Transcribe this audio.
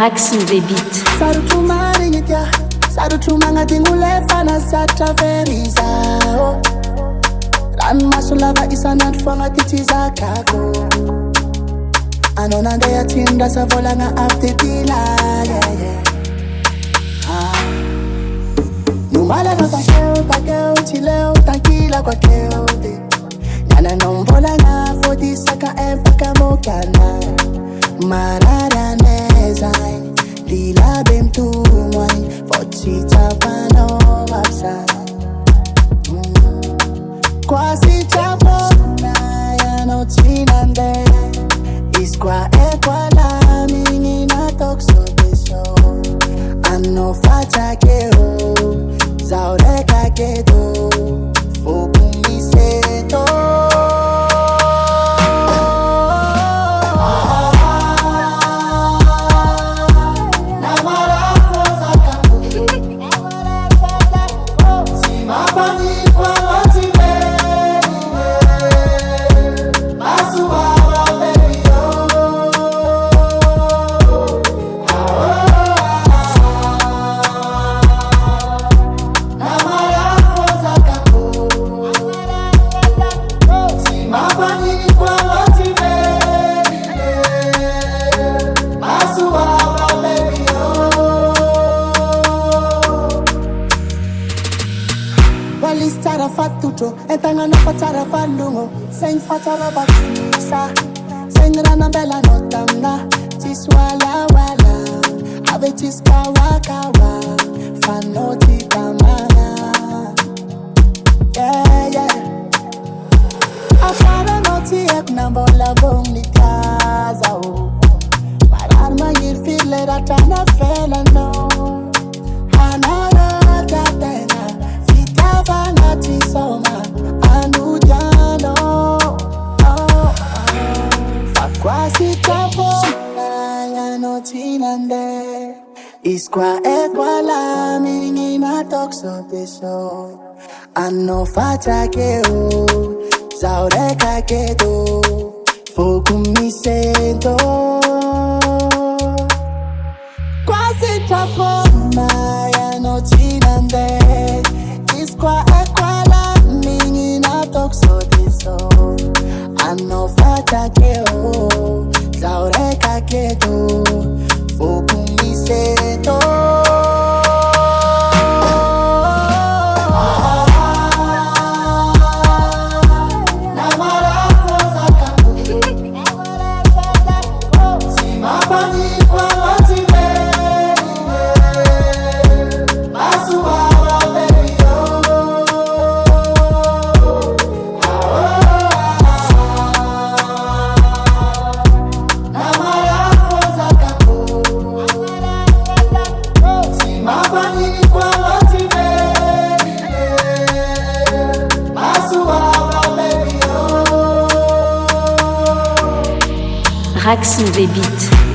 RAX the beat. Sarotro marinitya, sarotro magnatingole fana zatra verizao. Ranomaso lava isanandro foagnaty tsy zakako. Anao nandeha tsindrasa volagna avy tepila, no malaka takeo tsy leo tankila kwakeo de nananao mivolagna fodisaka empaka mokana. Marara nezay lila be mitomay fô tsy tsapanao avzay. Quasi tsapona ianao tsy nandeha. Izy koa ekoala migny nataoko sobeso. Anao fatsakeo zaho reka keto foko miseto. Valis tsara fatotro, entagnana fa tsara valogno. Saigny fa tsara vatrisa, saigny ranambelanao tamina. Tsisy walawala, ave tsisy kawakawa, fanao ty tamana. Afaranao tsy haiko na mbola vogny kaza o. Marary magniry fileratra na felanao. Hanaratra tegna fitiavagna tsy soma anodiano. Fa quasi tsapona ianao tsy nandeha. Izy koa ekoala migny nataoko sobeso. Anao fatsakeo zaho reka keto foko misento. Quasi tsapona ianao tsy nandeha. Izy koa ekoala migny nataoko sobeso. Anao fatsakeo zaho reka keto foko misento. RAX the beat.